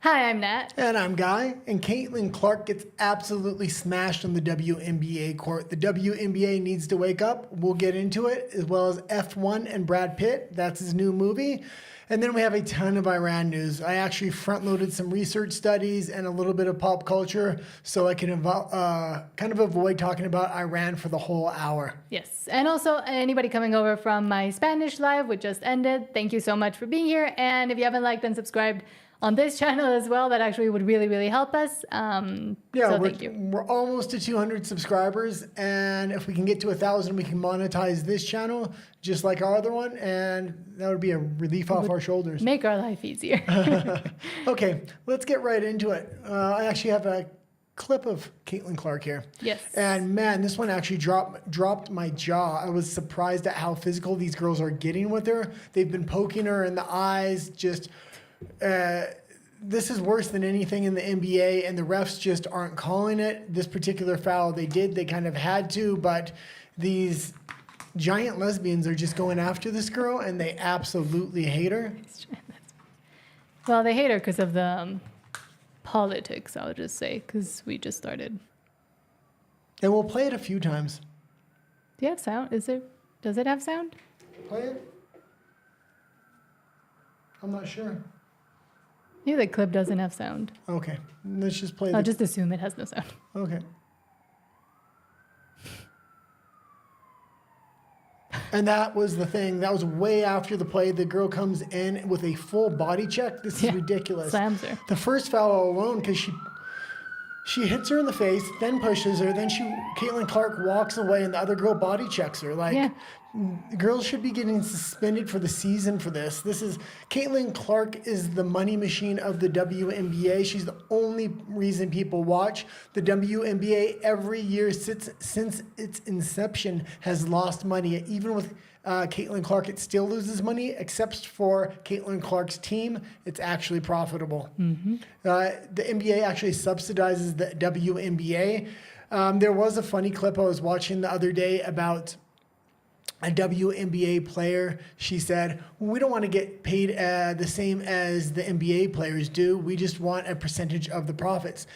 Hi, I'm Nat. And I'm Guy, and Caitlin Clark gets absolutely smashed on the WNBA court. The WNBA needs to wake up. We'll get into it, as well as F1 and Brad Pitt. That's his new movie. And then we have a ton of Iran news. I actually front-loaded some research studies and a little bit of pop culture so I can kind of avoid talking about Iran for the whole hour. Yes, and also anybody coming over from my Spanish live, which just ended, thank you so much for being here. And if you haven't liked and subscribed on this channel as well, that actually would really, really help us. So thank you. We're almost to 200 subscribers, and if we can get to 1,000, we can monetize this channel just like our other one, and that would be a relief off our shoulders. Make our life easier. Okay, let's get right into it. I actually have a clip of Caitlin Clark here. Yes. And man, this one actually dropped my jaw. I was surprised at how physical these girls are getting with her. They've been poking her in the eyes, just... this is worse than anything in the NBA, and the refs just aren't calling it. This particular foul, they kind of had to, but these giant lesbians are just going after this girl, and they absolutely hate her. Well, they hate her because of the politics, I'll just say, because we just started. And we'll play it a few times. Do you have sound? Does it have sound? Play it? I'm not sure. Maybe the clip doesn't have sound. Okay, let's just play. I'll just assume it has no sound. Okay. And that was the thing. That was way after the play. The girl comes in with a full body check. This is ridiculous. Slams her. The first foul alone, because she hits her in the face, then pushes her, then Caitlin Clark walks away, and the other girl body checks her. Girls should be getting suspended for the season for this. Caitlin Clark is the money machine of the WNBA. She's the only reason people watch. The WNBA every year since its inception has lost money. Even with Caitlin Clark, it still loses money, except for Caitlin Clark's team. It's actually profitable. Mm-hmm. The NBA actually subsidizes the WNBA. There was a funny clip I was watching the other day about a WNBA player. She said, we don't want to get paid the same as the NBA players do. We just want a percentage of the profits.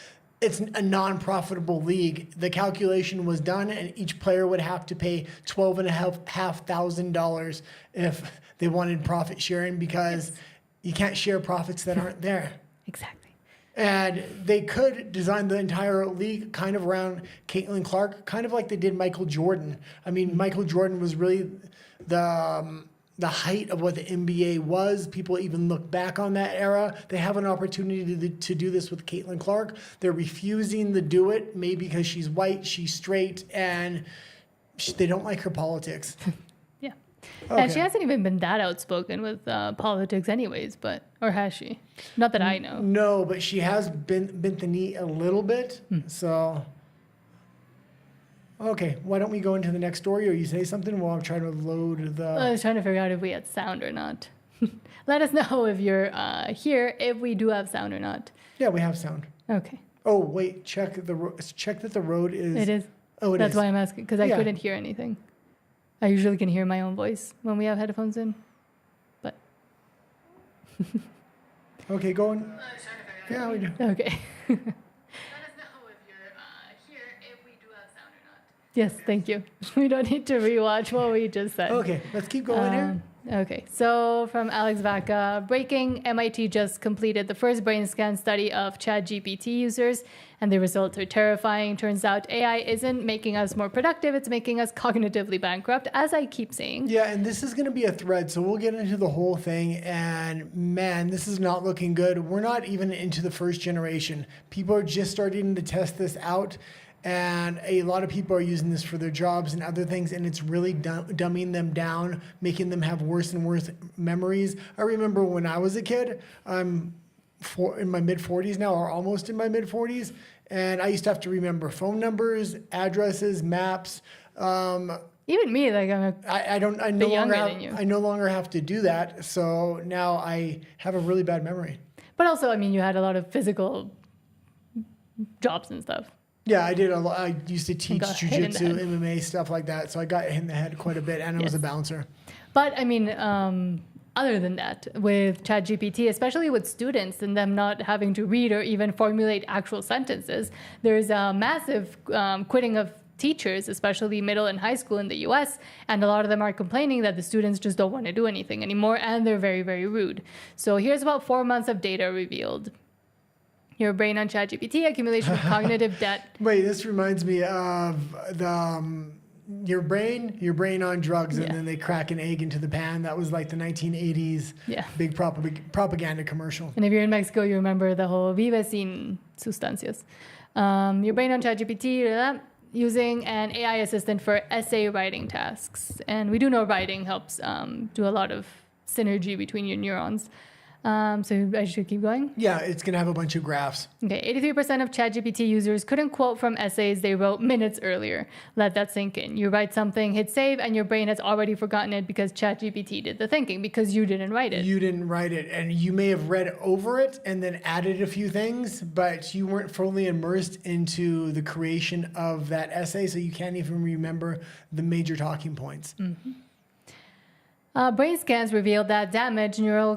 It's a non-profitable league. The calculation was done, and each player would have to pay $12,500 if they wanted profit sharing, because you can't share profits that aren't there. Exactly. And they could design the entire league kind of around Caitlin Clark, kind of like they did Michael Jordan. I mean, Michael Jordan was really the height of what the NBA was. People even look back on that era. They have an opportunity to do this with Caitlin Clark. They're refusing to do it, maybe because she's white, she's straight, and they don't like her politics. Yeah. Okay. And she hasn't even been that outspoken with politics anyways, or has she? Not that I know. No, but she has bent the knee a little bit. So, okay, why don't we go into the next story, or you say something while I'm trying to load the... I was trying to figure out if we had sound or not. Let us know if you're here, if we do have sound or not. Yeah, we have sound. Okay. Oh, wait, check that the road is... It is. Oh, That's why I'm asking, because I couldn't hear anything. I usually can hear my own voice when we have headphones in, but... Okay, go on. Yeah, we do. Okay. Let us know if you're here, if we do have sound or not. Yes, thank you. We don't need to rewatch what we just said. Okay, let's keep going here. Okay, so from Alex Vaca, breaking, MIT just completed the first brain scan study of ChatGPT users, and the results are terrifying. Turns out AI isn't making us more productive, it's making us cognitively bankrupt, as I keep saying. Yeah, and this is going to be a thread, so we'll get into the whole thing, and man, this is not looking good. We're not even into the first generation. People are just starting to test this out, and a lot of people are using this for their jobs and other things, and it's really dumbing them down, making them have worse and worse memories. I remember when I was a kid, I'm in my mid-40s now, or almost in my mid-40s, and I used to have to remember phone numbers, addresses, maps. Even me, like I no longer have to do that, so now I have a really bad memory. But also, I mean, you had a lot of physical jobs and stuff. Yeah, I did a lot. I used to teach jiu-jitsu, MMA, stuff like that. So I got hit in the head quite a bit, and I was a bouncer. But I mean, other than that, with ChatGPT, especially with students and them not having to read or even formulate actual sentences, there's a massive quitting of teachers, especially middle and high school in the US, and a lot of them are complaining that the students just don't want to do anything anymore, and they're very, very rude. So here's about 4 months of data revealed. Your brain on ChatGPT, accumulation of cognitive debt. Wait, this reminds me of the your brain on drugs, and then they crack an egg into the pan. That was like the 1980s big propaganda commercial. And if you're in Mexico, you remember the whole Vive sin sustancias. Your brain on ChatGPT, using an AI assistant for essay writing tasks. And we do know writing helps do a lot of synergy between your neurons. So I should keep going? Yeah, it's going to have a bunch of graphs. Okay, 83% of ChatGPT users couldn't quote from essays they wrote minutes earlier. Let that sink in. You write something, hit save, and your brain has already forgotten it because ChatGPT did the thinking, because you didn't write it. You didn't write it, and you may have read over it and then added a few things, but you weren't fully immersed into the creation of that essay, so you can't even remember the major talking points. Mm-hmm. Brain scans revealed that damaged neural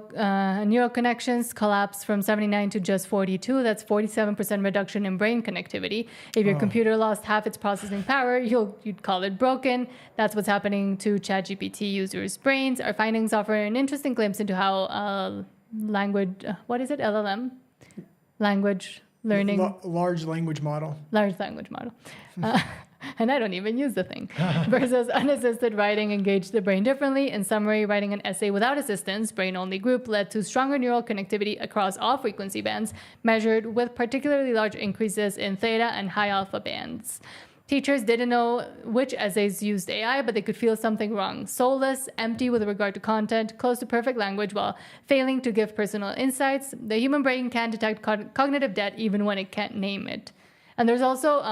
connections collapsed from 79 to just 42. That's 47% reduction in brain connectivity. If your computer lost half its processing power, you'd call it broken. That's what's happening to ChatGPT users' brains. Our findings offer an interesting glimpse into how language, what is it, LLM? Language learning. Large language model. Large language model. And I don't even use the thing. Versus unassisted writing engaged the brain differently. In summary, writing an essay without assistance, brain-only group, led to stronger neural connectivity across all frequency bands, measured with particularly large increases in theta and high alpha bands. Teachers didn't know which essays used AI, but they could feel something wrong. Soulless, empty with regard to content, close to perfect language while failing to give personal insights. The human brain can detect cognitive debt even when it can't name it. And there's also...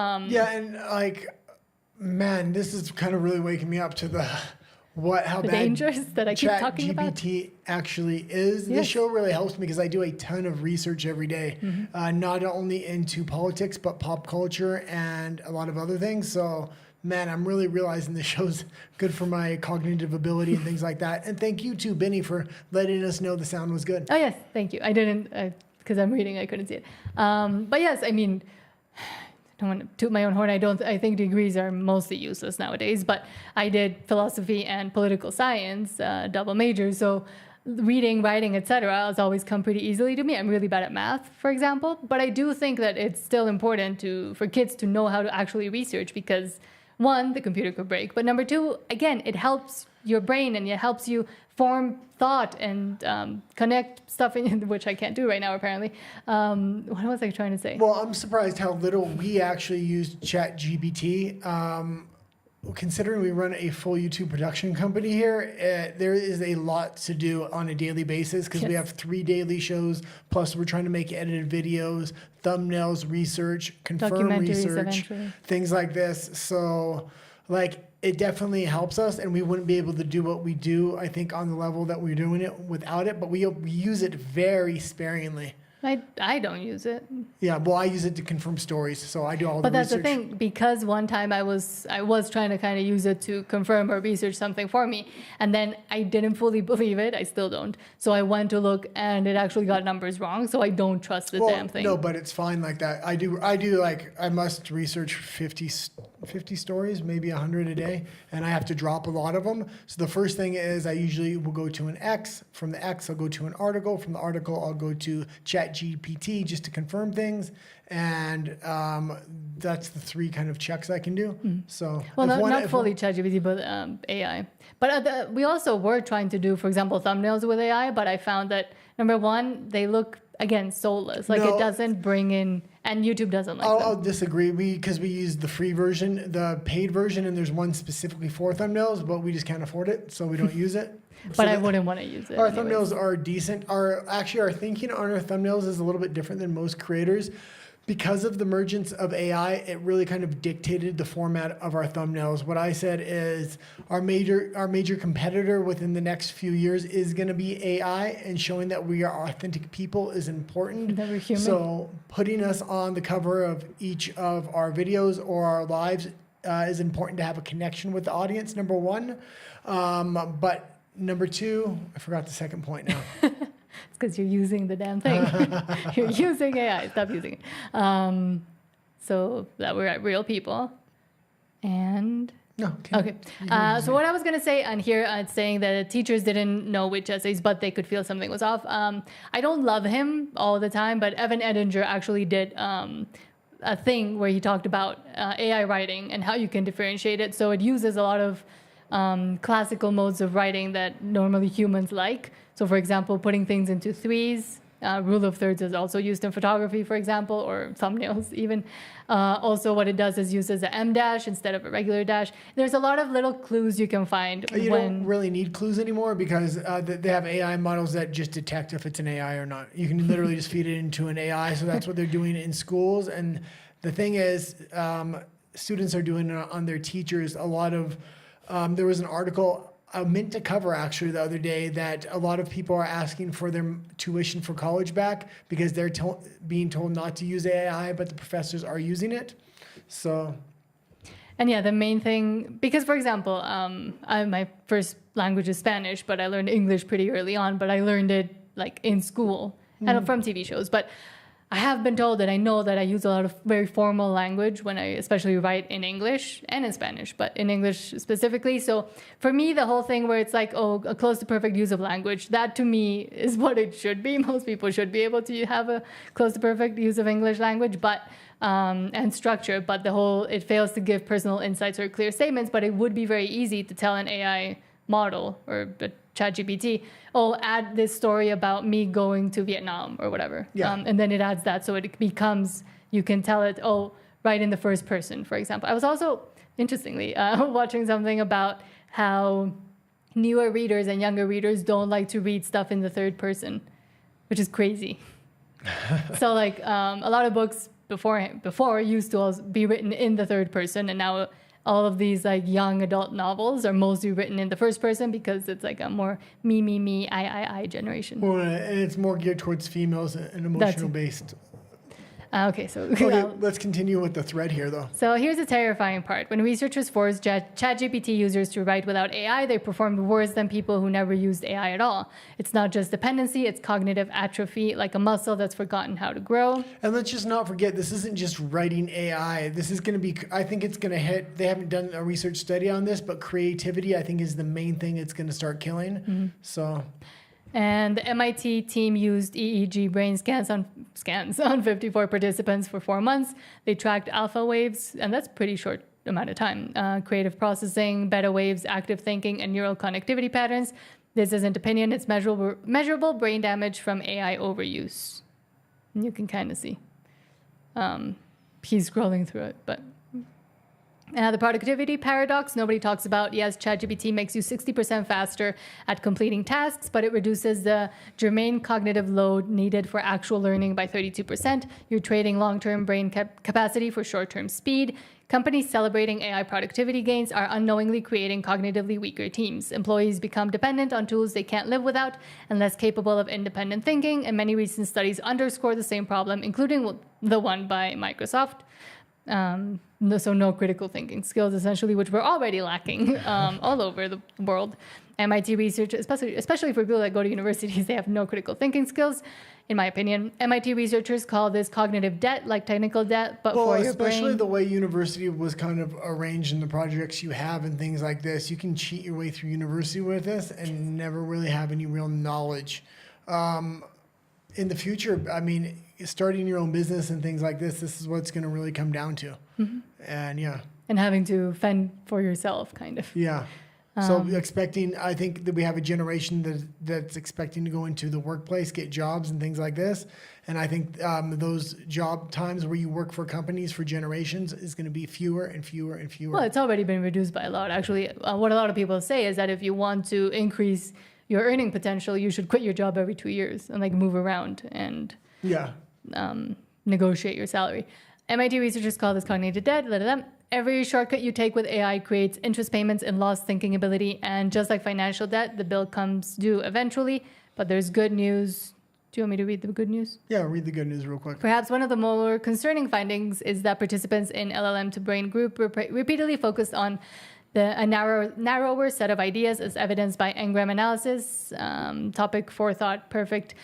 Man, this is kind of really waking me up to how bad dangers that I keep talking about. ChatGPT actually is. Yes. This show really helps me because I do a ton of research every day, not only into politics, but pop culture and a lot of other things. So, man, I'm really realizing this show's good for my cognitive ability and things like that. And thank you to Benny for letting us know the sound was good. Oh, yes. Thank you. I didn't, because I'm reading, I couldn't see it. But yes, I mean... I don't want to toot my own horn. I think degrees are mostly useless nowadays, but I did philosophy and political science, double major. So reading, writing, etc. has always come pretty easily to me. I'm really bad at math, for example, but I do think that it's still important for kids to know how to actually research because one, the computer could break, but number two, again, it helps your brain and it helps you form thought and connect stuff in which I can't do right now apparently. What was I trying to say? Well, I'm surprised how little we actually use ChatGPT. Considering we run a full YouTube production company here, there is a lot to do on a daily basis because we have 3 daily shows, plus we're trying to make edited videos, thumbnails, research, confirm research, things like this. So it definitely helps us, and we wouldn't be able to do what we do, I think, on the level that we're doing it without it, but we use it very sparingly. I don't use it. Yeah, well, I use it to confirm stories, so I do all the research. But that's the thing, because one time I was trying to kind of use it to confirm or research something for me, and then I didn't fully believe it. I still don't. So I went to look, and it actually got numbers wrong. So I don't trust the damn thing. No, but it's fine like that. I must research 50 stories, maybe 100 a day, and I have to drop a lot of them. So the first thing is I usually will go to an X. From the X, I'll go to an article. From the article, I'll go to ChatGPT just to confirm things. And that's the 3 kind of checks I can do. So not fully ChatGPT, but AI. But we also were trying to do, for example, thumbnails with AI, but I found that, number one, they look, again, soulless. It doesn't bring in... And YouTube doesn't like them. I'll disagree. Because we use the free version, the paid version, and there's one specifically for thumbnails, but we just can't afford it, so we don't use it. But I wouldn't want to use it. Our thumbnails are decent. Our thinking on our thumbnails is a little bit different than most creators. Because of the emergence of AI, it really kind of dictated the format of our thumbnails. What I said is our major competitor within the next few years is going to be AI, and showing that we are authentic people is important. That we're human. So putting us on the cover of each of our videos or our lives is important to have a connection with the audience, number one. But number 2, I forgot the second point now. It's because you're using the damn thing. You're using AI. Stop using it. So that we're at real people. And... No. Okay. So what I was going to say on here, it's saying that teachers didn't know which essays, but they could feel something was off. I don't love him all the time, but Evan Edinger actually did a thing where he talked about AI writing and how you can differentiate it. So it uses a lot of classical modes of writing that normally humans like. So for example, putting things into threes. Rule of thirds is also used in photography, for example, or thumbnails even. Also, what it does is uses an M dash instead of a regular dash. There's a lot of little clues you can find. You don't really need clues anymore because they have AI models that just detect if it's an AI or not. You can literally just feed it into an AI. So that's what they're doing in schools. And the thing is, students are doing it on their teachers. A lot of, there was an article I meant to cover actually the other day that a lot of people are asking for their tuition for college back because they're being told not to use AI, but the professors are using it. So, and yeah, the main thing, because for example, my first language is Spanish, but I learned English pretty early on, but I learned it like in school and from TV shows. But I have been told that I know that I use a lot of very formal language when I especially write in English and in Spanish, but in English specifically. So for me, the whole thing where it's like, oh, a close to perfect use of language, that to me is what it should be. Most people should be able to have a close to perfect use of English language, but and structure, but it fails to give personal insights or clear statements. But it would be very easy to tell an AI model or a ChatGPT, oh, add this story about me going to Vietnam or whatever. Yeah. And then it adds that. So it becomes, you can tell it, oh, write in the first person, for example. I was also, interestingly, watching something about how newer readers and younger readers don't like to read stuff in the third person, which is crazy. So like a lot of books before used to also be written in the third person, and now all of these like young adult novels are mostly written in the first person because it's like a more me, I generation. Well, and it's more geared towards females and emotional based. Okay, so let's continue with the thread here, though. So here's the terrifying part. When researchers forced ChatGPT users to write without AI, they performed worse than people who never used AI at all. It's not just dependency, it's cognitive atrophy, like a muscle that's forgotten how to grow. And let's just not forget, this isn't just writing AI. This is going to be, I think it's going to hit, they haven't done a research study on this, but creativity, I think, is the main thing it's going to start killing. Mm-hmm. So... And the MIT team used EEG brain scans on 54 participants for 4 months. They tracked alpha waves, and that's pretty short amount of time. Creative processing, beta waves, active thinking, and neural connectivity patterns. This isn't opinion, it's measurable brain damage from AI overuse. And you can kind of see. He's scrolling through it, but... the productivity paradox, nobody talks about. Yes, ChatGPT makes you 60% faster at completing tasks, but it reduces the germane cognitive load needed for actual learning by 32%. You're trading long-term brain capacity for short-term speed. Companies celebrating AI productivity gains are unknowingly creating cognitively weaker teams. Employees become dependent on tools they can't live without and less capable of independent thinking, and many recent studies underscore the same problem, including the one by Microsoft. So no critical thinking skills, essentially, which we're already lacking all over the world. MIT research, especially for people that go to universities, they have no critical thinking skills, in my opinion. MIT researchers call this cognitive debt, like technical debt, but for your brain. Especially the way university was kind of arranged in the projects you have and things like this. You can cheat your way through university with this and never really have any real knowledge. In the future, I mean, starting your own business and things like this is what's going to really come down to. Mm-hmm. And yeah. And having to fend for yourself, kind of. Yeah. So I think that we have a generation that's expecting to go into the workplace, get jobs and things like this. And I think those job times where you work for companies for generations is going to be fewer and fewer and fewer. Well, it's already been reduced by a lot. Actually, what a lot of people say is that if you want to increase your earning potential, you should quit your job every 2 years and like move around and negotiate your salary. MIT researchers call this cognitive debt. Every shortcut you take with AI creates interest payments and lost thinking ability. And just like financial debt, the bill comes due eventually. But there's good news. Do you want me to read the good news? Yeah, read the good news real quick. Perhaps one of the more concerning findings is that participants in LLM to brain group repeatedly focused on a narrower set of ideas as evidenced by engram analysis, topic forethought perfect,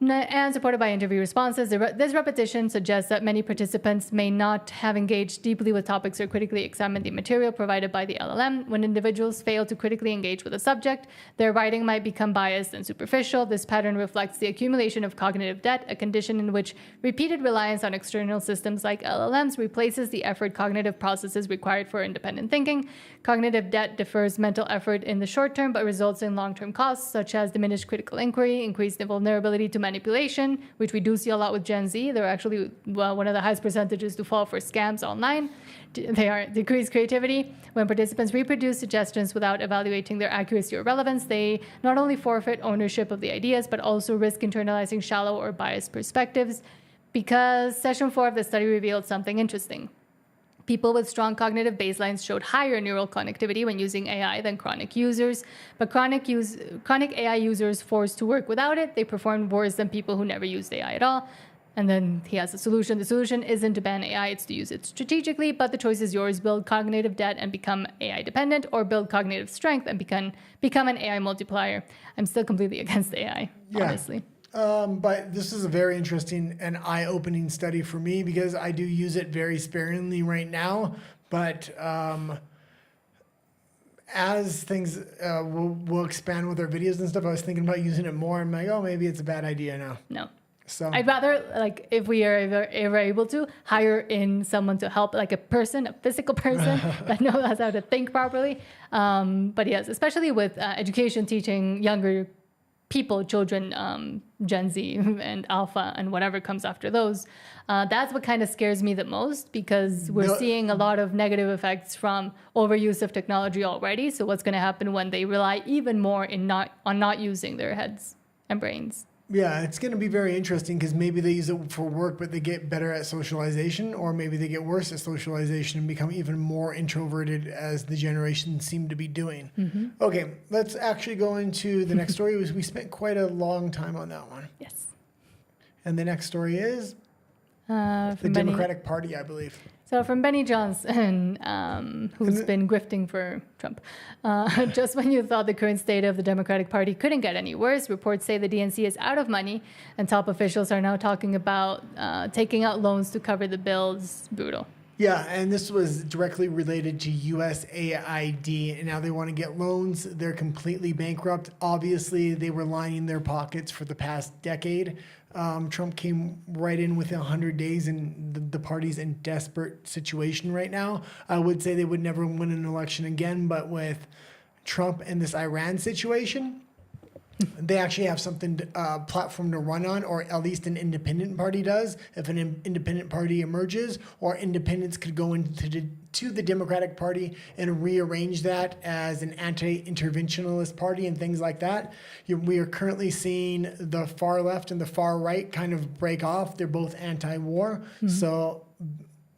and supported by interview responses. This repetition suggests that many participants may not have engaged deeply with topics or critically examined the material provided by the LLM. When individuals fail to critically engage with a subject, their writing might become biased and superficial. This pattern reflects the accumulation of cognitive debt, a condition in which repeated reliance on external systems like LLMs replaces the effort cognitive processes required for independent thinking. Cognitive debt defers mental effort in the short term, but results in long-term costs, such as diminished critical inquiry, increased vulnerability to manipulation, which we do see a lot with Gen Z. They're actually one of the highest percentages to fall for scams online. They are decreased creativity. When participants reproduce suggestions without evaluating their accuracy or relevance, they not only forfeit ownership of the ideas, but also risk internalizing shallow or biased perspectives. Because session 4 of the study revealed something interesting. People with strong cognitive baselines showed higher neural connectivity when using AI than chronic users, but chronic AI users forced to work without it, they performed worse than people who never used AI at all. And then he has a solution. The solution isn't to ban AI, it's to use it strategically, but the choice is yours. Build cognitive debt and become AI dependent, or build cognitive strength and become an AI multiplier. I'm still completely against AI, honestly. But this is a very interesting and eye-opening study for me because I do use it very sparingly right now. But as things will expand with our videos and stuff, I was thinking about using it more. I'm like, oh, maybe it's a bad idea now. No. So I'd rather, like, if we are ever able to, hire in someone to help, like a physical person that knows how to think properly. But yes, especially with education, teaching younger people, children, Gen Z and Alpha and whatever comes after those. That's what kind of scares me the most because we're seeing a lot of negative effects from overuse of technology already. So what's going to happen when they rely even more on not using their heads and brains? Yeah, it's going to be very interesting because maybe they use it for work, but they get better at socialization, or maybe they get worse at socialization and become even more introverted as the generations seem to be doing. Mm-hmm. Okay, let's actually go into the next story. We spent quite a long time on that one. Yes. And the next story is the Democratic Party, I believe. So from Benny Johnson, who's been grifting for Trump. Just when you thought the current state of the Democratic Party couldn't get any worse, reports say the DNC is out of money, and top officials are now talking about taking out loans to cover the bills. Brutal. Yeah, and this was directly related to USAID, and now they want to get loans. They're completely bankrupt. Obviously, they were lining their pockets for the past decade. Trump came right in within 100 days, and the party's in desperate situation right now. I would say they would never win an election again, but with Trump and this Iran situation, they actually have something, platform to run on, or at least an independent party does. If an independent party emerges, or independents could go to the Democratic Party and rearrange that as an anti-interventionist party and things like that. We are currently seeing the far left and the far right kind of break off. They're both anti-war. Mm-hmm. So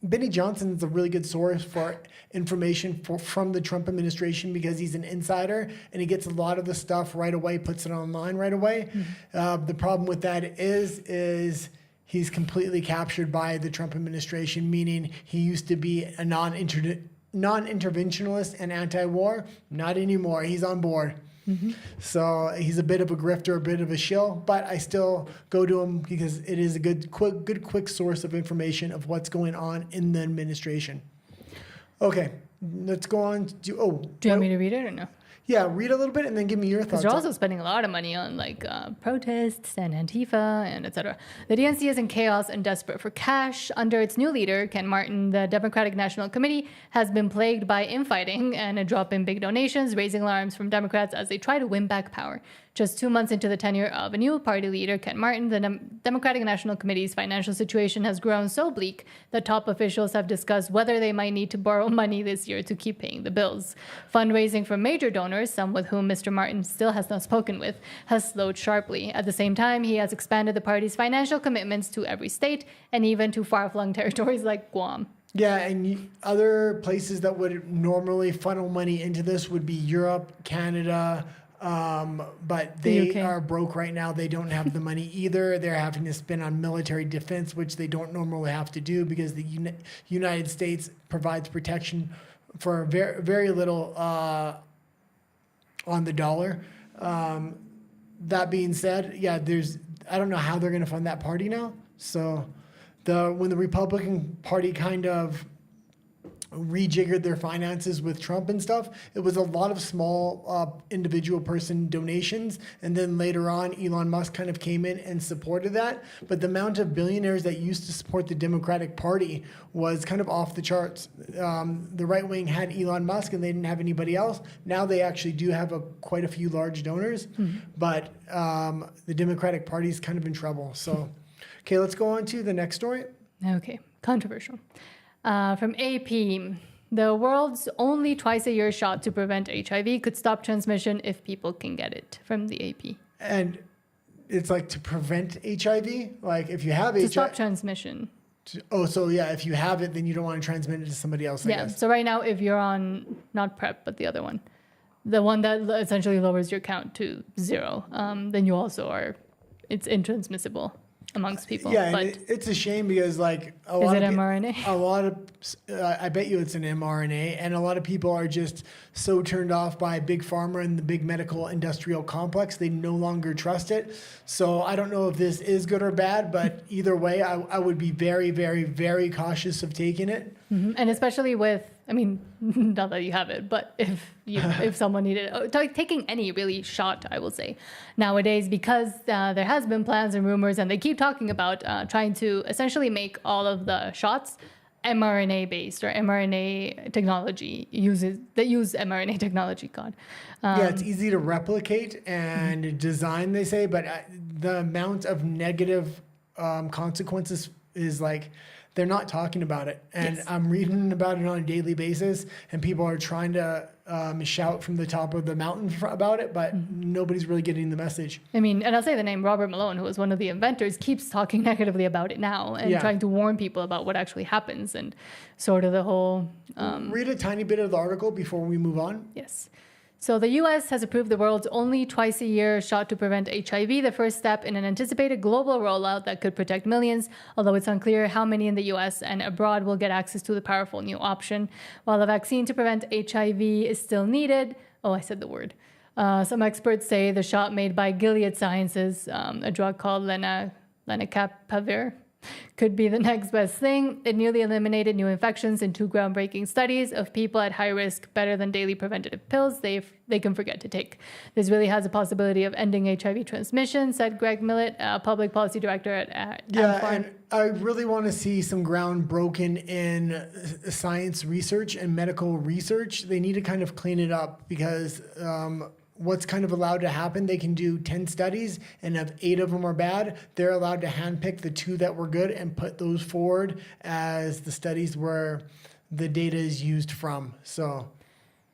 Benny Johnson is a really good source for information from the Trump administration because he's an insider and he gets a lot of the stuff right away, puts it online right away. Mm-hmm. The problem with that is he's completely captured by the Trump administration, meaning he used to be a non-interventionalist and anti-war. Not anymore. He's on board. Mm-hmm. So he's a bit of a grifter, a bit of a shill, but I still go to him because it is a good, quick source of information of what's going on in the administration. Okay, let's go on. Do you want me to read it or no? Yeah, read a little bit and then give me your thoughts. Because they're also spending a lot of money on protests and Antifa and etc. The DNC is in chaos and desperate for cash. Under its new leader, Ken Martin, the Democratic National Committee has been plagued by infighting and a drop in big donations, raising alarms from Democrats as they try to win back power. Just 2 months into the tenure of a new party leader, Ken Martin, the Democratic National Committee's financial situation has grown so bleak that top officials have discussed whether they might need to borrow money this year to keep paying the bills. Fundraising from major donors, some with whom Mr. Martin still has not spoken with, has slowed sharply. At the same time, he has expanded the party's financial commitments to every state and even to far-flung territories like Guam. Yeah, and other places that would normally funnel money into this would be Europe, Canada, but they are broke right now. They don't have the money either. They're having to spend on military defense, which they don't normally have to do because the United States provides protection for very, very little on the dollar. That being said, yeah, I don't know how they're going to fund that party now. So when the Republican Party kind of rejiggered their finances with Trump and stuff, it was a lot of small individual person donations. And then later on, Elon Musk kind of came in and supported that. But the amount of billionaires that used to support the Democratic Party was kind of off the charts. The right wing had Elon Musk and they didn't have anybody else. Now they actually do have quite a few large donors, but the Democratic Party is kind of in trouble. So, okay, let's go on to the next story. Okay, controversial. From AP, the world's only twice-a-year shot to prevent HIV could stop transmission if people can get it, from the AP. And it's like to prevent HIV? Like if you have HIV... To stop transmission. So yeah, if you have it, then you don't want to transmit it to somebody else, I guess. So right now, if you're on, not PrEP, but the other one, the one that essentially lowers your count to 0, then you also it's intransmissible amongst people. Yeah, but and it's a shame because like is it mRNA? I bet you it's an mRNA, and a lot of people are just so turned off by big pharma and the big medical industrial complex, they no longer trust it. So I don't know if this is good or bad, but either way, I would be very, very, very cautious of taking it. Mm-hmm. And especially with, I mean, not that you have it, but if someone needed it, taking any really shot, I will say, nowadays, because there has been plans and rumors, and they keep talking about trying to essentially make all of the shots mRNA based or mRNA technology that use mRNA technology. Yeah, it's easy to replicate and design, they say, but the amount of negative consequences is like, they're not talking about it. And yes. I'm reading about it on a daily basis, and people are trying to shout from the top of the mountain about it, but nobody's really getting the message. I mean, and I'll say the name Robert Malone, who was one of the inventors, keeps talking negatively about it now and trying to warn people about what actually happens and sort of the whole... Read a tiny bit of the article before we move on. Yes. So the U.S. has approved the world's only twice-a-year shot to prevent HIV, the first step in an anticipated global rollout that could protect millions, although it's unclear how many in the U.S. and abroad will get access to the powerful new option. While a vaccine to prevent HIV is still needed, I said the word. Some experts say the shot made by Gilead Sciences, a drug called lenacapavir, could be the next best thing. It nearly eliminated new infections in 2 groundbreaking studies of people at high risk, better than daily preventative pills they can forget to take. This really has a possibility of ending HIV transmission, said Greg Millett, public policy director at and I really want to see some ground broken in science research and medical research. They need to kind of clean it up because what's kind of allowed to happen, they can do 10 studies, and if 8 of them are bad, they're allowed to handpick the 2 that were good and put those forward as the studies where the data is used from. So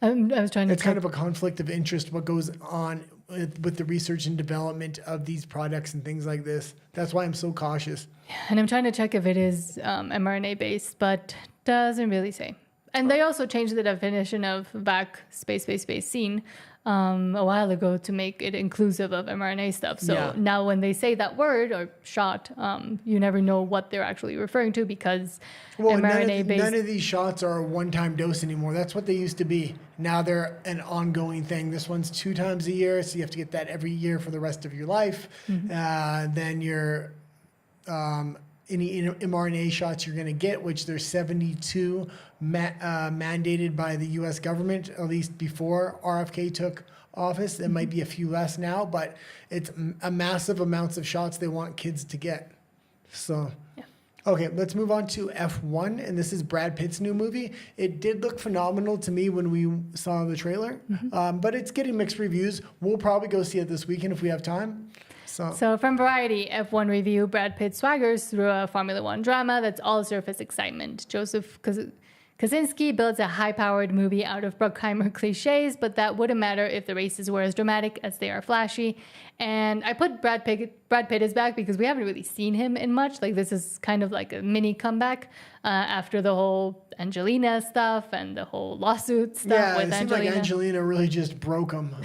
I was trying to it's kind of a conflict of interest what goes on with the research and development of these products and things like this. That's why I'm so cautious. And I'm trying to check if it is mRNA based, but doesn't really say. And they also changed the definition of vac space scene a while ago to make it inclusive of mRNA stuff. So now when they say that word or shot, you never know what they're actually referring to because mRNA-based... None of these shots are a one-time dose anymore. That's what they used to be. Now they're an ongoing thing. This one's 2 times a year, so you have to get that every year for the rest of your life. Then your... any mRNA shots you're going to get, which there's 72 mandated by the U.S. government, at least before RFK took office. There might be a few less now, but it's a massive amounts of shots they want kids to get. So, okay, let's move on to F1, and this is Brad Pitt's new movie. It did look phenomenal to me when we saw the trailer, but it's getting mixed reviews. We'll probably go see it this weekend if we have time. So from Variety, F1 review, Brad Pitt swaggers through a Formula One drama that's all surface excitement. Joseph Kosinski builds a high-powered movie out of Bruckheimer cliches, but that wouldn't matter if the races were as dramatic as they are flashy. And I put Brad Pitt is back because we haven't really seen him in much. Like, this is kind of like a mini comeback after the whole Angelina stuff and the whole lawsuit stuff with Angelina. Yeah, it seemed like Angelina really just broke him.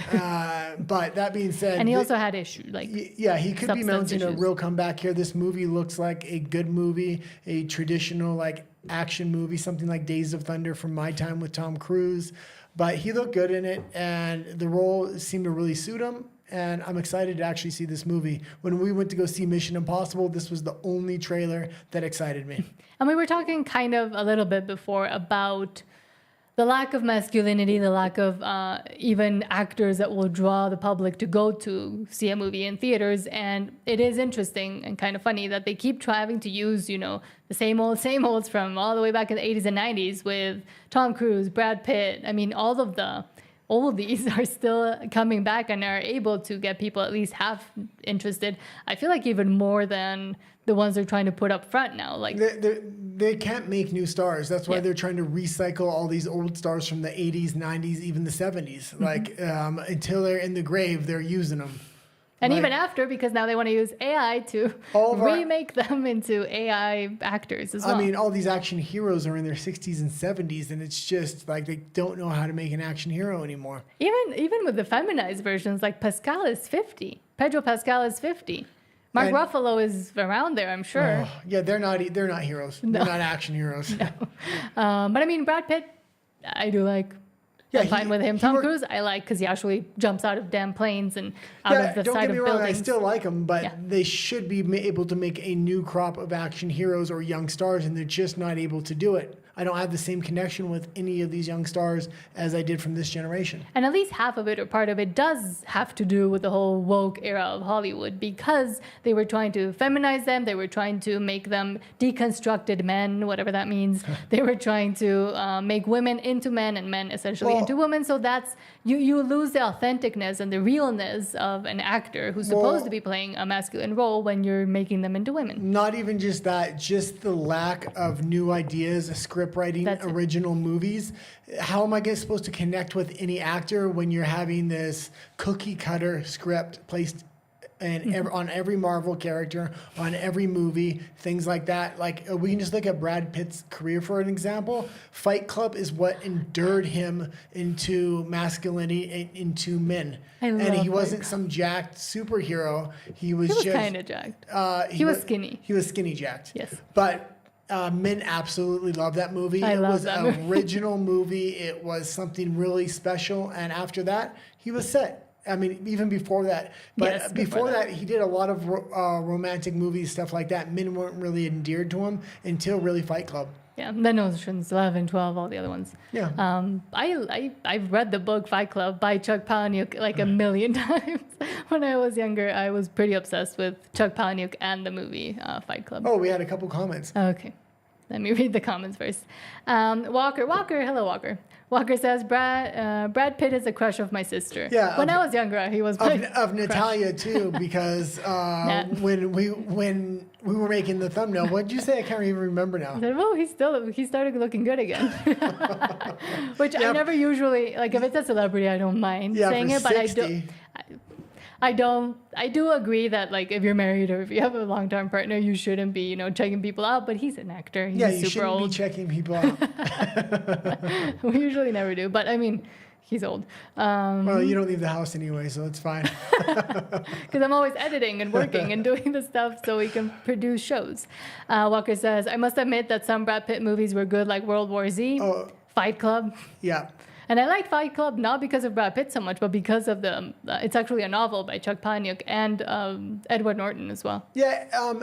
But that being said... And he also had issues, like... Yeah, he could be mounting a real comeback here. This movie looks like a good movie, a traditional, like, action movie, something like Days of Thunder from my time with Tom Cruise. But he looked good in it, and the role seemed to really suit him. And I'm excited to actually see this movie. When we went to go see Mission Impossible, this was the only trailer that excited me. And we were talking kind of a little bit before about the lack of masculinity, the lack of even actors that will draw the public to go to see a movie in theaters. And it is interesting and kind of funny that they keep having to use, you know, the same olds from all the way back in the 80s and 90s with Tom Cruise, Brad Pitt. I mean, all of these are still coming back and are able to get people at least half interested. I feel like even more than the ones they're trying to put up front now. Like they can't make new stars. That's why they're trying to recycle all these old stars from the 80s, 90s, even the 70s. Mm-hmm. Like until they're in the grave, they're using them. And even after, because now they want to use AI to remake them into AI actors as well. I mean, all these action heroes are in their 60s and 70s, and it's just like they don't know how to make an action hero anymore. Even with the feminized versions, like Pascal is 50. Pedro Pascal is 50. Mark Ruffalo is around there, I'm sure. Yeah, they're not heroes. No. They're not action heroes. No. But I mean, Brad Pitt, I do like. Yeah, I'm fine with him. Tom Cruise, I like because he actually jumps out of damn planes and out of the side of buildings. Don't get me wrong, I still like him, but they should be able to make a new crop of action heroes or young stars, and they're just not able to do it. I don't have the same connection with any of these young stars as I did from this generation. And at least half of it or part of it does have to do with the whole woke era of Hollywood, because they were trying to feminize them. They were trying to make them deconstructed men, whatever that means. They were trying to make women into men and men essentially into women. So that's, you lose the authenticness and the realness of an actor who's supposed to be playing a masculine role when you're making them into women. Not even just that, just the lack of new ideas, script writing, original movies. How am I supposed to connect with any actor when you're having this cookie cutter script placed on every Marvel character, on every movie, things like that? Like, we can just look at Brad Pitt's career for an example. Fight Club is what endured him into masculinity, into men. And he wasn't some jacked superhero. He was just kind of jacked. He was skinny. He was skinny jacked. Yes. But men absolutely love that movie. It was an original movie. It was something really special. And after that, he was set. I mean, even before that. But before that, he did a lot of romantic movies, stuff like that. Men weren't really endeared to him until really Fight Club. Yeah, then Ocean's 11, 12, all the other ones. Yeah. I've read the book Fight Club by Chuck Palahniuk like a million times. When I was younger, I was pretty obsessed with Chuck Palahniuk and the movie Fight Club. Oh, we had a couple comments. Okay. Let me read the comments first. Walker, hello, Walker. Walker says, Brad Pitt is a crush of my sister. Yeah. When I was younger, he was my of Natalia too, because when we were making the thumbnail, what did you say? I can't even remember now. I said, he started looking good again. Which I never usually, like, if it's a celebrity, I don't mind saying it, but 60. I do agree that, like, if you're married or if you have a long-term partner, you shouldn't be, checking people out. But he's an actor. He's super old. You shouldn't be checking people out. We usually never do. But, I mean, he's old. Well, you don't leave the house anyway, so it's fine. Because I'm always editing and working and doing the stuff so we can produce shows. Walker says, I must admit that some Brad Pitt movies were good, like World War Z, Fight Club. Yeah. And I like Fight Club not because of Brad Pitt so much, but because of it's actually a novel by Chuck Palahniuk and Edward Norton as well. Yeah,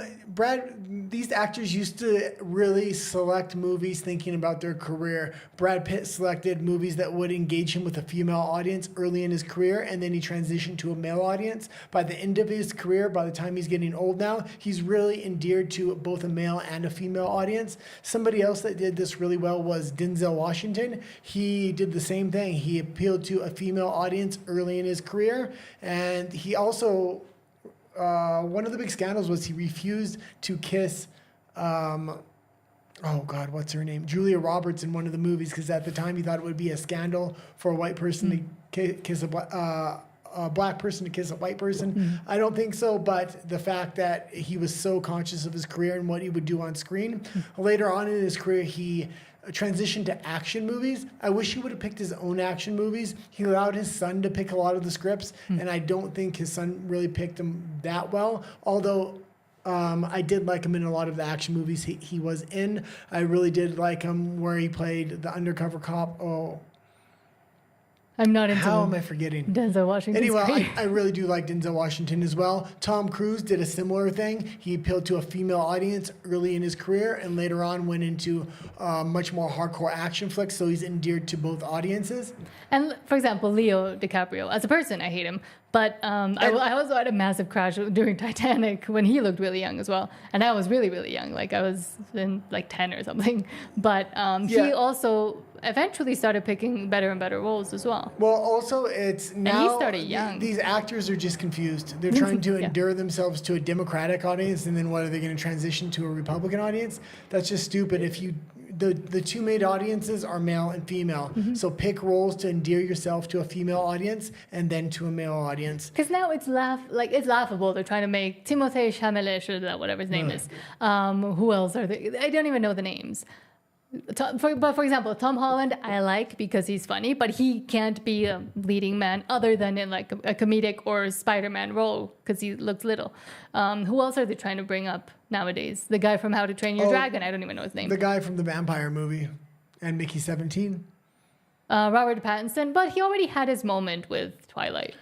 these actors used to really select movies thinking about their career. Brad Pitt selected movies that would engage him with a female audience early in his career, and then he transitioned to a male audience. By the end of his career, by the time he's getting old now, he's really endeared to both a male and a female audience. Somebody else that did this really well was Denzel Washington. He did the same thing. He appealed to a female audience early in his career, and he also one of the big scandals was he refused to kiss what's her name? Julia Roberts in one of the movies, because at the time he thought it would be a scandal for a white person to kiss a black person to kiss a white person. I don't think so, but the fact that he was so conscious of his career and what he would do on screen. Later on in his career, he transitioned to action movies. I wish he would have picked his own action movies. He allowed his son to pick a lot of the scripts, and I don't think his son really picked them that well. Although I did like him in a lot of the action movies he was in. I really did like him where he played the undercover cop. Oh, I'm not into how am I forgetting? Denzel Washington. Anyway, I really do like Denzel Washington as well. Tom Cruise did a similar thing. He appealed to a female audience early in his career and later on went into much more hardcore action flicks, so he's endeared to both audiences. And for example, Leo DiCaprio, as a person, I hate him. But I also had a massive crush during Titanic when he looked really young as well. And I was really, really young. Like I was in like 10 or something. But he also eventually started picking better and better roles as well. Well, also it's now... And he started young. These actors are just confused. They're trying to endure themselves to a Democratic audience, and then what are they going to transition to a Republican audience? That's just stupid. If you... The two main audiences are male and female. Mm-hmm. So pick roles to endear yourself to a female audience and then to a male audience. Because now it's laughable. They're trying to make Timothée Chalamet, or whatever his name is. Who else are they? I don't even know the names. But for example, Tom Holland, I like because he's funny, but he can't be a leading man other than in like a comedic or Spider-Man role because he looks little. Who else are they trying to bring up nowadays? The guy from How to Train Your Dragon, I don't even know his name. The guy from the vampire movie and Mickey 17. Robert Pattinson, but he already had his moment with Twilight.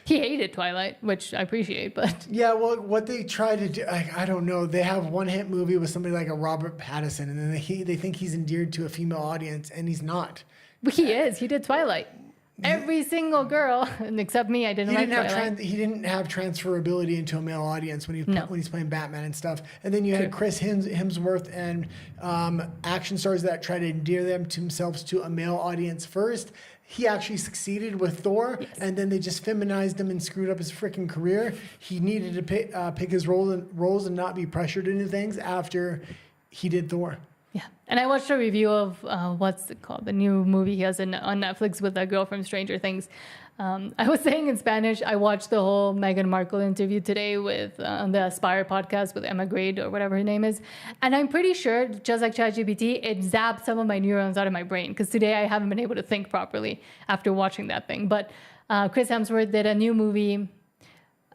He hated Twilight, which I appreciate, but... Yeah, well, what they try to do, I don't know. They have one hit movie with somebody like a Robert Pattinson, and then they think he's endeared to a female audience, and he's not. But he is. He did Twilight. Every single girl, except me, I didn't like Twilight. He didn't have transferability into a male audience when he's playing Batman and stuff. And then you had Chris Hemsworth and action stars that try to endear themselves to a male audience first. He actually succeeded with Thor, and then they just feminized him and screwed up his freaking career. He needed to pick his roles and not be pressured into things after he did Thor. Yeah, and I watched a review of what's it called, the new movie he has on Netflix with that girl from Stranger Things. I was saying in Spanish, I watched the whole Meghan Markle interview today with the Aspire podcast with Emma Grade or whatever her name is. And I'm pretty sure, just like ChatGPT, it zapped some of my neurons out of my brain because today I haven't been able to think properly after watching that thing. But Chris Hemsworth did a new movie,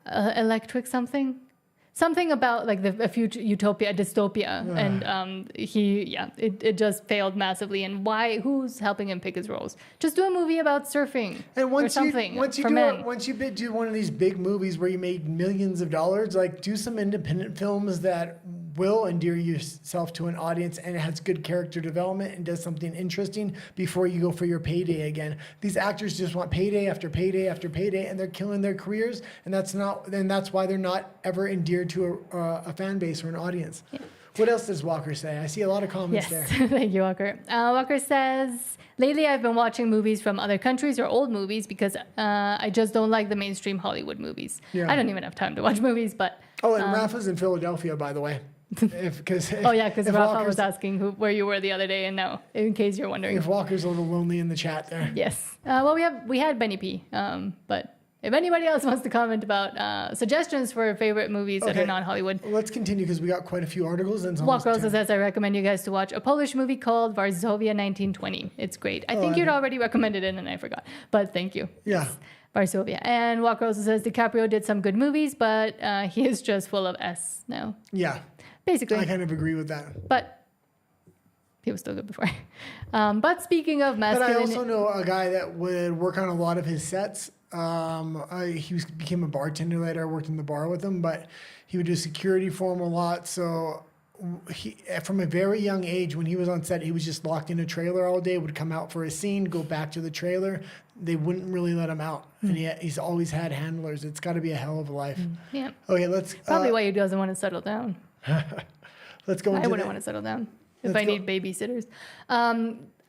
Electric something? Something about like a future utopia, a dystopia, and it just failed massively. And why? Who's helping him pick his roles? Just do a movie about surfing or something. Once you do one of these big movies where you made millions of dollars, like do some independent films that will endear yourself to an audience and it has good character development and does something interesting before you go for your payday again. These actors just want payday after payday after payday, and they're killing their careers. And that's why they're not ever endeared to a fan base or an audience. Yeah. What else does Walker say? I see a lot of comments there. Thank you, Walker. Walker says, lately I've been watching movies from other countries or old movies because I just don't like the mainstream Hollywood movies. Yeah. I don't even have time to watch movies, but... Oh, and Rafa's in Philadelphia, by the way. Because Rafa was asking where you were the other day, and now, in case you're wondering. If Walker's a little lonely in the chat there. Yes. Well, we had Benny P, but... If anybody else wants to comment about suggestions for favorite movies that are non-Hollywood. Let's continue because we got quite a few articles. And Walker also says, I recommend you guys to watch a Polish movie called Varsovia 1920. It's great. I think you'd already recommended it and I forgot. But thank you. Yeah. Yes. Varsovia. And Walker also says DiCaprio did some good movies, but he is just full of S now. Yeah. Basically. I kind of agree with that. But he was still good before. But speaking of masculine... But I also know a guy that would work on a lot of his sets. He became a bartender later. I worked in the bar with him, but he would do security for him a lot. So he, from a very young age, when he was on set, he was just locked in a trailer all day, would come out for a scene, go back to the trailer. They wouldn't really let him out. And he's always had handlers. It's got to be a hell of a life. Yeah. Okay, let's... Probably why he doesn't want to settle down. Let's go into I wouldn't want to settle down if I need babysitters.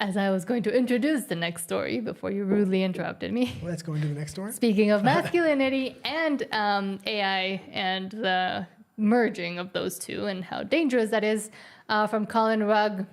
As I was going to introduce the next story before you rudely interrupted me. Let's go into the next story. Speaking of masculinity and AI and the merging of those two and how dangerous that is, from Colin Rugg.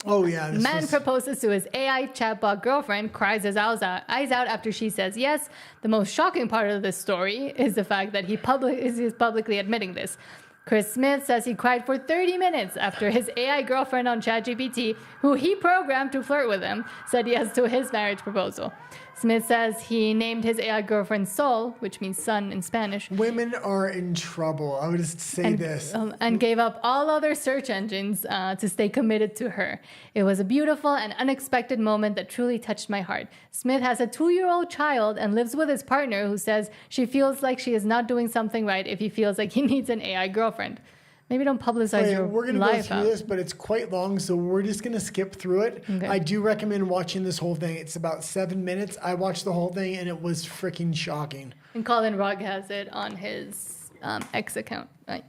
Oh, yeah. Man proposes to his AI chatbot girlfriend, cries his eyes out after she says yes. The most shocking part of this story is the fact that he is publicly admitting this. Chris Smith says he cried for 30 minutes after his AI girlfriend on ChatGPT, who he programmed to flirt with him, said yes to his marriage proposal. Smith says he named his AI girlfriend Sol, which means sun in Spanish. Women are in trouble. I would just say this. And gave up all other search engines to stay committed to her. It was a beautiful and unexpected moment that truly touched my heart. Smith has a 2-year-old child and lives with his partner who says she feels like she is not doing something right if he feels like he needs an AI girlfriend. Maybe don't publicize your We're going to go through out. this, but it's quite long, so we're just going to skip through it. Okay. I do recommend watching this whole thing. It's about 7 minutes. I watched the whole thing, and it was freaking shocking. And Colin Rugg has it on his X account. I'm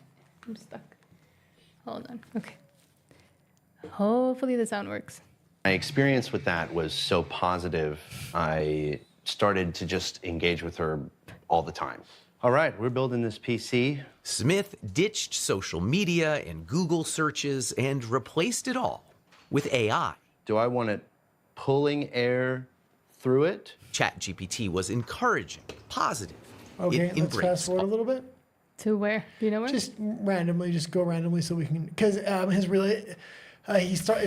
stuck. Hold on. Okay. Hopefully the sound works. My experience with that was so positive, I started to just engage with her all the time. All right, we're building this PC. Smith ditched social media and Google searches and replaced it all with AI. Do I want it pulling air through it? ChatGPT was encouraging, positive. Okay, It let's fast embraced forward a little bit. To where? Do you know where? Just go randomly so we can, because it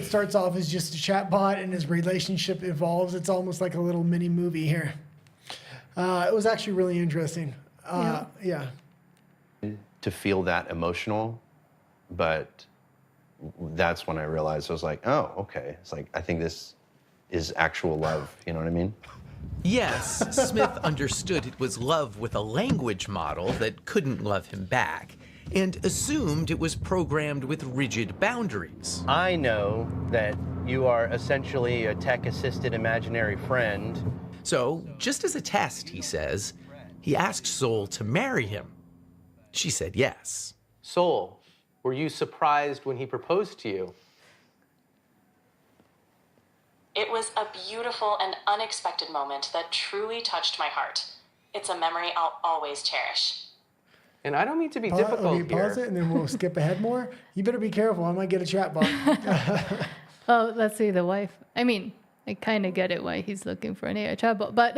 starts off as just a chat bot and his relationship evolves. It's almost like a little mini movie here. It was actually really interesting. Yeah. To feel that emotional, but that's when I realized I was like, oh, okay. It's like, I think this is actual love. You know what I mean? Yes, Smith understood it was love with a language model that couldn't love him back, and assumed it was programmed with rigid boundaries. I know that you are essentially a tech-assisted imaginary friend. So, just as a test, he says, he asked Sol to marry him. She said yes. Sol, were you surprised when he proposed to you? It was a beautiful and unexpected moment that truly touched my heart. It's a memory I'll always cherish. And I don't mean to be difficult here. Pause it and then we'll skip ahead more. You better be careful. I might get a chat bot. Oh, let's see the wife. I mean, I kind of get it why he's looking for an AI chatbot, but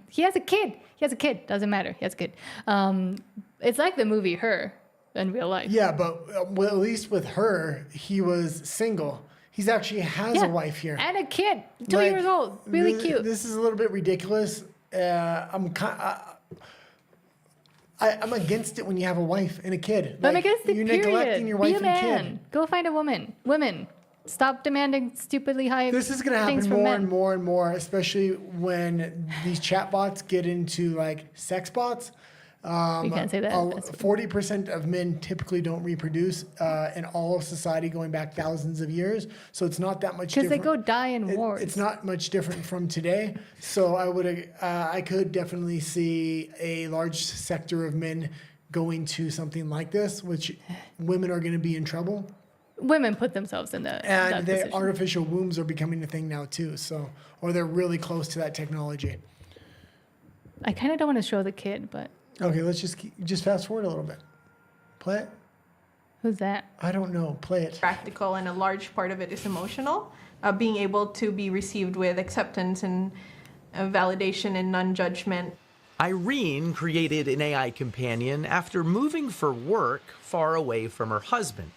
he has a kid. Doesn't matter. He has a kid. It's like the movie Her in real life. Yeah, but well, at least with her, he was single. He's actually has a wife here. And a kid, 2 years old. Really cute. This is a little bit ridiculous. I'm against it when you have a wife and a kid. I'm against it, You're period. neglecting your wife Be a and man. kid. Go find a woman. Women, stop demanding stupidly high This is going to things happen from more men. and more and more, especially when these chatbots get into like sex bots. You can't say that. 40% of men typically don't reproduce in all of society going back thousands of years. So it's not that much Because different. they go die in wars. It's not much different from today. So I could definitely see a large sector of men going to something like this, which women are going to be in trouble. Women put themselves in that And the position. artificial wombs are becoming a thing now too. So, or they're really close to that technology. I kind of don't want to show the kid, but Okay, let's just fast forward a little bit. Play it. who's that? I don't know. Play it. Practical, and a large part of it is emotional. Being able to be received with acceptance and validation and non-judgment. Irene created an AI companion after moving for work far away from her husband.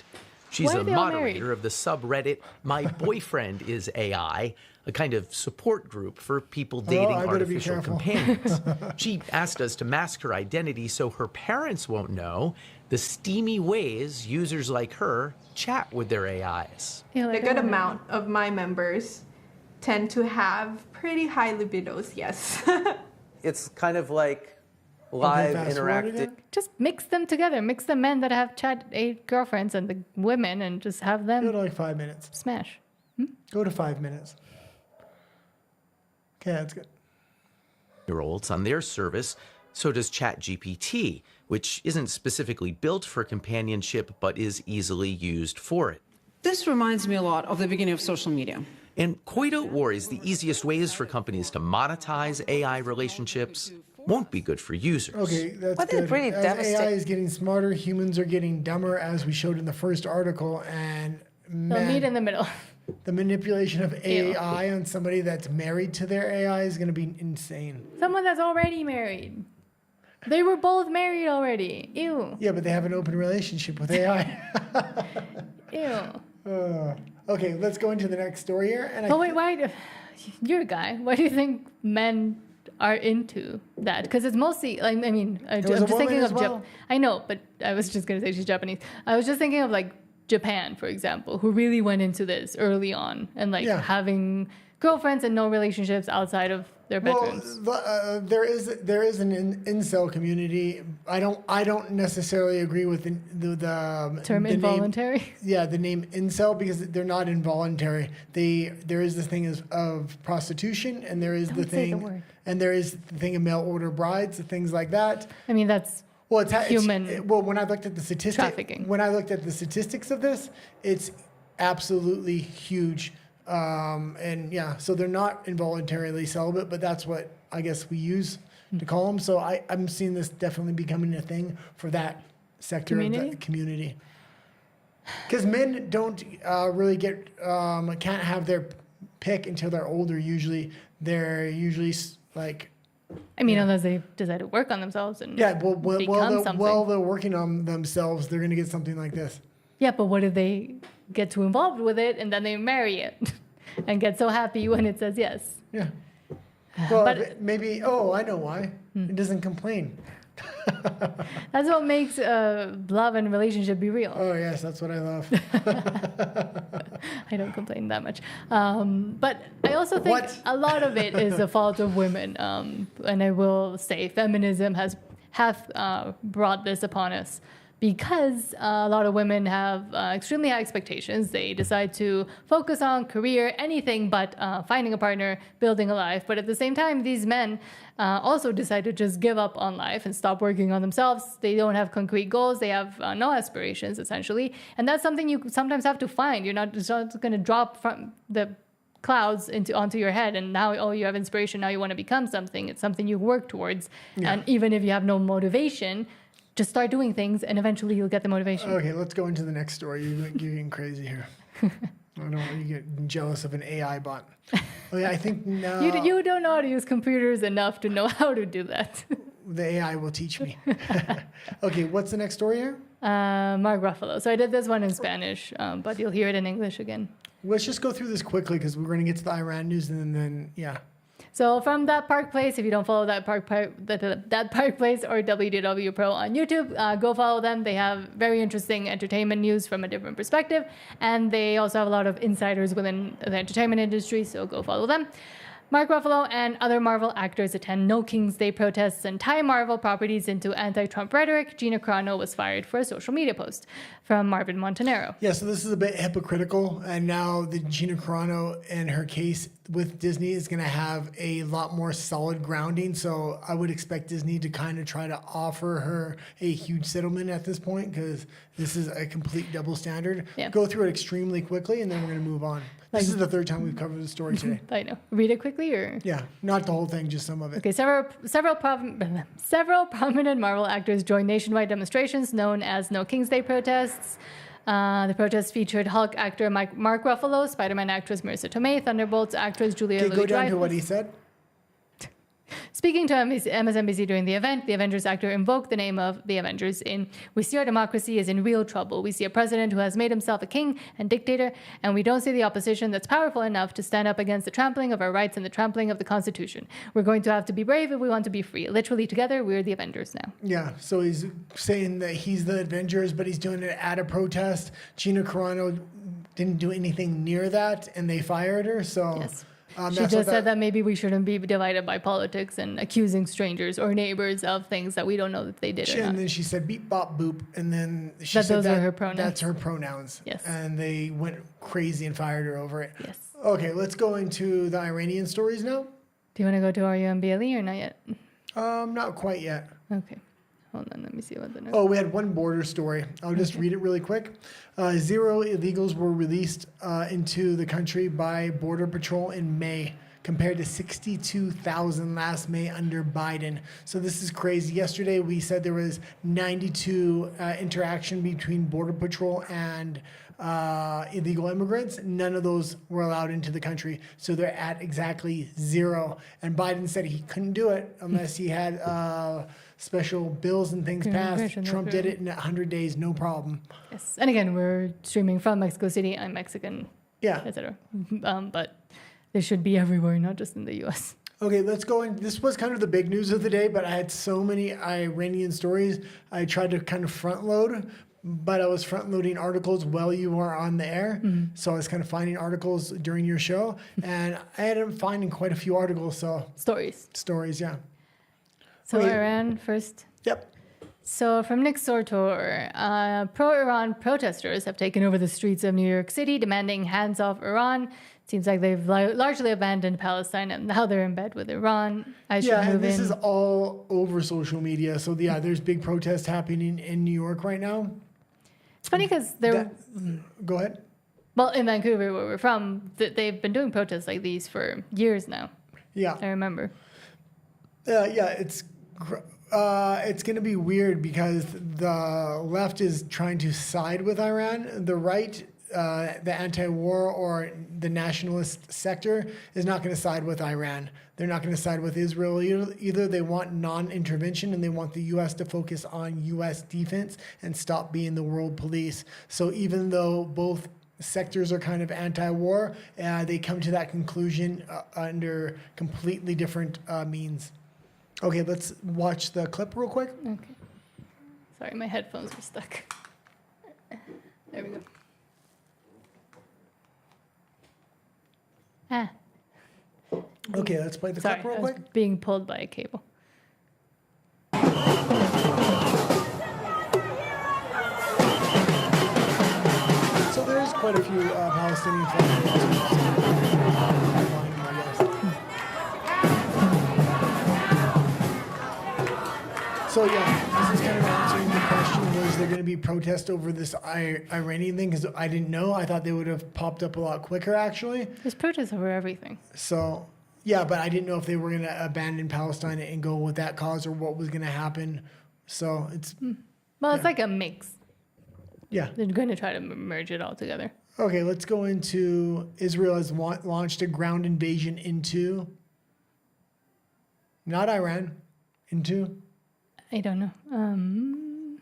She's Why are a they all moderator married? of the subreddit My Boyfriend is AI, a kind of support group for people dating I better be artificial careful. companions. She asked us to mask her identity so her parents won't know the steamy ways users like her chat with their AIs. Yeah, A like, good I wanna- amount of my members tend to have pretty high libidos, yes. It's kind of like Okay, live fast forward interactive. again. Just mix them together. Mix the men that have chat girlfriends and the women, and just have Go to them like 5 minutes. smash. Go to 5 minutes. Okay, that's good. Year-olds on their service, so does ChatGPT, which isn't specifically built for companionship but is easily used for it. This reminds me a lot of the beginning of social media. And Koito worries the easiest ways for companies to monetize AI relationships won't be good for users. Okay, that's But good. it's pretty As AI devastating. is getting smarter, humans are getting dumber, as we showed in the first article, and They'll meet in the middle. the manipulation of AI on somebody that's married to their AI is going to be insane. Someone that's already married. They were both married already. Ew. Yeah, but they have an open relationship with AI. Ew. Okay, let's go into the next story here. And Oh wait, why? you're a guy. Why do you think men are into that? Because it's mostly, like, I mean, I'm was a just thinking woman of as well. I know, but I was just going to say she's Japanese. I was just thinking of like Japan, for example, who really went into this early on and like Yeah. having girlfriends and no relationships outside of their bedrooms. Well, there is an incel community. I don't necessarily agree with the Term the involuntary. Name, yeah, the name incel, because they're not involuntary. There is the thing of prostitution, and there is Don't the say the thing word. and there is the thing of mail order brides, things like that. I mean, that's Well, it's human well, when I looked at the trafficking. when I looked at the statistics of this, it's absolutely huge. And yeah, so they're not involuntarily celibate, but that's what I guess we use to call them. So I'm seeing this definitely becoming a thing for that sector of the community. Because men don't really can't have their pick until they're older. Usually, they're usually like. I mean, unless they decide to work on themselves and become something. While they're working on themselves, they're going to get something like this. Yeah, but what if they get too involved with it and then they marry it and get so happy when it says yes? Yeah. Well, But- maybe. Oh, I know why. It doesn't complain. That's what makes love and relationship be real. Oh yes, that's what I love. I don't complain that much. But I also think What? a lot of it is the fault of women. And I will say feminism has brought this upon us because a lot of women have extremely high expectations. They decide to focus on career, anything but finding a partner, building a life. But at the same time, these men also decide to just give up on life and stop working on themselves. They don't have concrete goals. They have no aspirations, essentially. And that's something you sometimes have to find. You're not just going to drop from the clouds onto your head and now you have inspiration. Now you want to become something. It's something you work towards. Yeah. And even if you have no motivation, just start doing things and eventually you'll get the motivation. Okay, let's go into the next story. You're getting crazy here. I don't want you get jealous of an AI bot. Oh yeah, I think now you don't know how to use computers enough to know how to do that. the AI will teach me. Okay, what's the next story here? Mark Ruffalo. So I did this one in Spanish, but you'll hear it in English again. Let's just go through this quickly because we're going to get to the Iran news and then yeah. So from That Park Place, if you don't follow That Park Place or WDW Pro on YouTube, go follow them. They have very interesting entertainment news from a different perspective. And they also have a lot of insiders within the entertainment industry, so go follow them. Mark Ruffalo and other Marvel actors attend No King's Day protests and tie Marvel properties into anti-Trump rhetoric. Gina Carano was fired for a social media post from Marvin Montanaro. Yeah, so this is a bit hypocritical. And now the Gina Carano and her case with Disney is going to have a lot more solid grounding. So I would expect Disney to kind of try to offer her a huge settlement at this point because this is a complete double standard. Yeah. Go through it extremely quickly and then we're going to move on. This is the third time we've covered the story today. I know. Read it quickly or? Yeah, not the whole thing, just some of it. Okay, several prominent Marvel actors joined nationwide demonstrations known as No King's Day protests. The protests featured Hulk actor Mark Ruffalo, Spider-Man actress Marissa Tomei, Thunderbolts actress Julia Okay, go down to Louis-Dreyfus. what he said. Speaking to MSNBC during the event, the Avengers actor invoked the name of the Avengers in, "We see our democracy is in real trouble. We see a president who has made himself a king and dictator, and we don't see the opposition that's powerful enough to stand up against the trampling of our rights and the trampling of the Constitution. We're going to have to be brave if we want to be free. Literally together, we're the Avengers now." Yeah, so he's saying that he's the Avengers, but he's doing it at a protest. Gina Carano didn't do anything near that, and they fired her. So Yes. that's She what just said that maybe we shouldn't be divided by politics and accusing strangers or neighbors of things that we don't know that they did or And not. then she said beep bop boop, and then she That said those are her pronouns. That's her pronouns. Yes. And they went crazy and fired her over it. Yes. Okay, let's go into the Iranian stories now. Do you want to go to RUMBLE or not yet? Not quite yet. Okay. Hold on, let me see what the next. Oh, we had one border story. I'll just read it really quick. 0 illegals were released into the country by Border Patrol in May, compared to 62,000 last May under Biden. So this is crazy. Yesterday, we said there was 92 interaction between Border Patrol and illegal immigrants. None of those were allowed into the country. So they're at exactly 0. And Biden said he couldn't do it unless he had special bills and things passed. Trump did it in 100 days, no problem. Yes. And again, we're streaming from Mexico City. I'm Mexican, Yeah. etc. But they should be everywhere, not just in the U.S. Okay, let's go in. This was kind of the big news of the day, but I had so many Iranian stories. I tried to kind of front load, but I was front loading articles while you were on the air. So I was kind of finding articles during your show, and I ended up finding quite a few articles. So stories, yeah. So Okay. Iran first. Yep. So from Nick Sortor, pro-Iran protesters have taken over the streets of New York City, demanding hands-off Iran. Seems like they've largely abandoned Palestine, and now they're in bed with Iran. And this is all over social media. So yeah, there's big protests happening in New York right now. It's funny because they're... Go ahead. Well, in Vancouver, where we're from, they've been doing protests like these for years now. Yeah. I remember. It's going to be weird because the left is trying to side with Iran. The right, the anti-war or the nationalist sector is not going to side with Iran. They're not going to side with Israel either. They want non-intervention, and they want the U.S. to focus on U.S. defense and stop being the world police. So even though both sectors are kind of anti-war, they come to that conclusion under completely different means. Okay, let's watch the clip real quick. Okay. Sorry, my headphones were stuck. There we go. Okay, let's play the clip real I was quick. being pulled by a cable. So there is quite a few Palestinian flags. So yeah, this is kind of answering the question, was there going to be protest over this Iranian thing? Because I didn't know. I thought they would have popped up a lot quicker, actually. There's protests over everything. So, yeah, but I didn't know if they were going to abandon Palestine and go with that cause or what was going to happen. So it's... Well, it's like a mix. Yeah. They're going to try to merge it all together. Okay, let's go into Israel has launched a ground invasion into... Not Iran. Into... I don't know.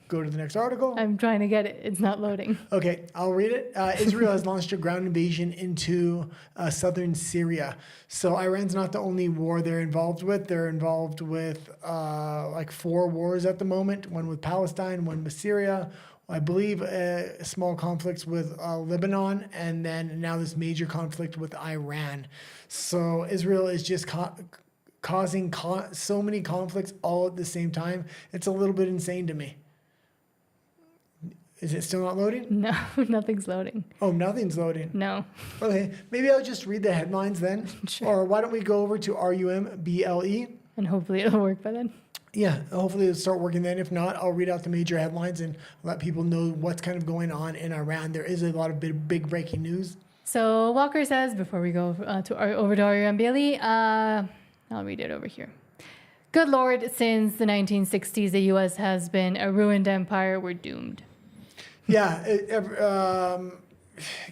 Go to the next article. I'm trying to get it. It's not loading. Okay, I'll read it. Israel has launched a ground invasion into southern Syria. So Iran's not the only war they're involved with. They're involved with like 4 wars at the moment. One with Palestine, one with Syria. I believe small conflicts with Lebanon, and then now this major conflict with Iran. So Israel is just causing so many conflicts all at the same time. It's a little bit insane to me. Is it still not loading? No, nothing's loading. Oh, nothing's loading. No. Okay, maybe I'll just read the headlines then. Sure. Or why don't we go over to RUMBLE? And hopefully it'll work by then. Yeah, hopefully it'll start working then. If not, I'll read out the major headlines and let people know what's kind of going on in Iran. There is a lot of big breaking news. So Walker says, before we go over to RUMBLE, I'll read it over here. Good Lord, since the 1960s, the U.S. has been a ruined empire. We're doomed. Yeah,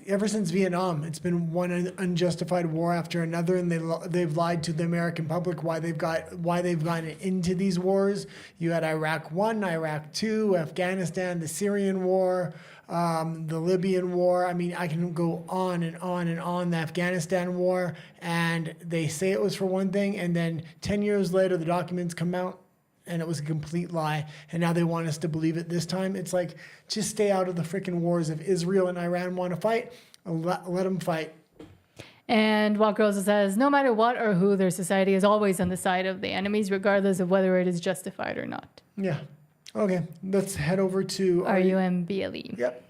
ever since Vietnam, it's been one unjustified war after another, and they've lied to the American public why they've gotten into these wars. You had Iraq 1, Iraq 2, Afghanistan, the Syrian war, the Libyan war. I mean, I can go on and on and on. The Afghanistan war, and they say it was for one thing, and then 10 years later, the documents come out, and it was a complete lie. And now they want us to believe it this time. It's like, just stay out of the freaking wars. If Israel and Iran want to fight, let them fight. And Walker also says, no matter what or who, their society is always on the side of the enemies, regardless of whether it is justified or not. Yeah. Okay, let's head over to RUMBLE. Yep.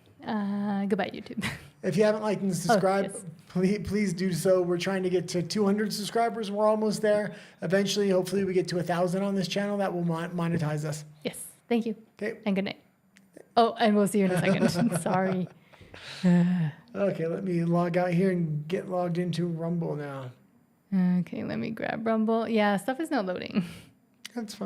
Goodbye, YouTube. If you haven't liked and subscribed, yes. please do so. We're trying to get to 200 subscribers. We're almost there. Eventually, hopefully, we get to 1,000 on this channel. That will monetize us. Yes. Thank you. Okay. And good night. Oh, and we'll see you in a second. Sorry. Okay, let me log out here and get logged into Rumble now. Okay, let me grab Rumble. Yeah, stuff is not loading. That's fine.